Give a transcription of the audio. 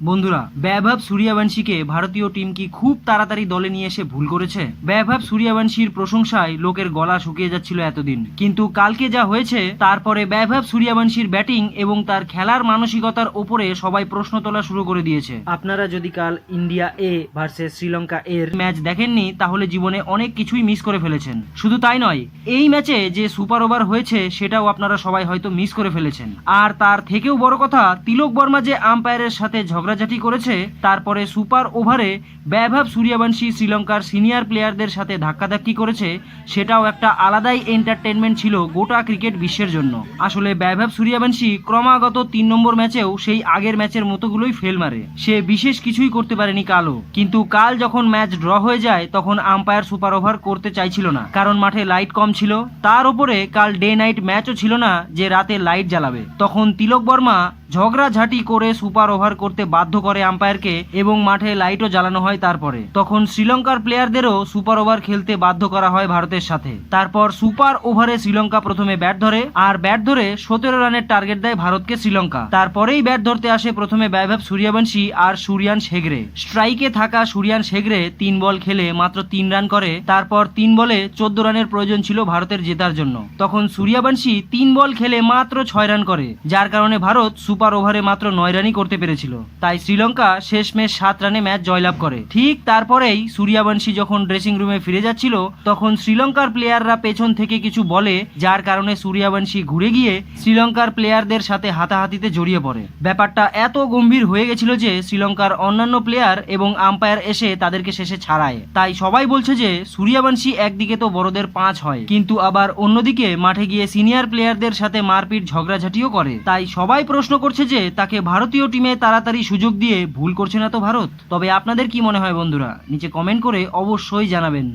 বন্ধুরা, বৈভব সূর্যবংশীকে ভারতীয় টিম কি খুব তাড়াতাড়ি দলে নিয়ে এসে ভুল করেছে? বৈভব সূর্যবংশীর প্রশংসায় লোকের গলা শুকিয়ে যাচ্ছিল এতদিন, কিন্তু কালকে যা হয়েছে তারপরে বৈভব সূর্যবংশীর ব্যাটিং এবং তার খেলার মানসিকতার ওপরে সবাই প্রশ্ন তোলা শুরু করে দিয়েছে। আপনারা যদি কাল ইন্ডিয়া এ ভার্সেস শ্রীলঙ্কা এর ম্যাচ দেখেননি তাহলে জীবনে অনেক কিছুই মিস করে ফেলেছেন। শুধু তাই নয়, এই ম্যাচে যে সুপার ওভার হয়েছে সেটাও আপনারা সবাই হয়তো মিস করে ফেলেছেন। আর তার থেকেও বড় কথা, তিলক বর্মা যে আম্পায়ারের সাথে ঝগড়াঝাটি করেছে, তারপরে সুপার ওভারে বৈভব সূর্যবংশী শ্রীলঙ্কার সিনিয়র প্লেয়ারদের সাথে ধাক্কাধাক্কি করেছে, সেটাও একটা আলাদাই এন্টারটেনমেন্ট ছিল গোটা ক্রিকেট বিশ্বের জন্য। আসলে বৈভব সূর্যবংশী ক্রমাগত 3 নম্বর ম্যাচেও সেই আগের ম্যাচের মতোগুলোই ফেল মারে। সে বিশেষ কিছুই করতে পারেনি কালও, কিন্তু কাল যখন ম্যাচ ড্র হয়ে যায় তখন আম্পায়ার সুপার ওভার করতে চাইছিল না, কারণ মাঠে লাইট কম ছিল। তার উপরে কাল ডে নাইট ম্যাচও ছিল না যে রাতে লাইট জ্বালাবে। তখন তিলক বর্মা ঝগড়াঝাটি করে সুপার ওভার করতে বাধ্য করে আম্পায়ারকে এবং মাঠে লাইটও জ্বালানো হয়। তারপরে তখন শ্রীলঙ্কার প্লেয়ারদেরও সুপার ওভার খেলতে বাধ্য করা হয় ভারতের সাথে। তারপর সুপার ওভারে শ্রীলঙ্কা প্রথমে ব্যাট ধরে, আর ব্যাট ধরে 17 রানের টার্গেট দেয় ভারতকে শ্রীলঙ্কা। তারপরেই ব্যাট ধরতে আসে প্রথমে বৈভব সূর্যবংশী আর সূর্যাংশ হেগড়ে। স্ট্রাইকে থাকা সূর্যাংশ হেগড়ে 3 বল খেলে মাত্র 3 রান করে। তারপর 3 বলে 14 রানের প্রয়োজন ছিল ভারতের জেতার জন্য। তখন সূর্যবংশী 3 বল খেলে মাত্র 6 রান করে, যার কারণে ভারত সুপার ওভারে মাত্র 9 রানই করতে পেরেছিল। তাই শ্রীলঙ্কা শেষমেশ 7 রানে ম্যাচ জয়লাভ করে। ঠিক তারপরেই সূর্যবংশী যখন ড্রেসিং রুমে ফিরে যাচ্ছিল তখন শ্রীলঙ্কার প্লেয়াররা পেছন থেকে কিছু বলে, যার কারণে সূর্যবংশী ঘুরে গিয়ে শ্রীলঙ্কার প্লেয়ারদের সাথে হাতাহাতিতে জড়িয়ে পড়ে। ব্যাপারটা এত গম্ভীর হয়ে গেছিল যে শ্রীলঙ্কার অন্যান্য প্লেয়ার এবং আম্পায়ার এসে তাদেরকে শেষে ছাড়ায়। তাই সবাই বলছে যে সূর্যবংশী একদিকে তো বড়দের 5 হয়, কিন্তু আবার অন্যদিকে মাঠে গিয়ে সিনিয়র প্লেয়ারদের সাথে মারপিট ঝগড়াঝাটিও করে। তাই সবাই প্রশ্ন করছে যে তাকে ভারতীয় টিমে তাড়াতাড়ি সুযোগ দিয়ে ভুল করছে না তো ভারত? তবে আপনাদের কি মনে হয় বন্ধুরা? নিচে কমেন্ট করে অবশ্যই জানাবেন।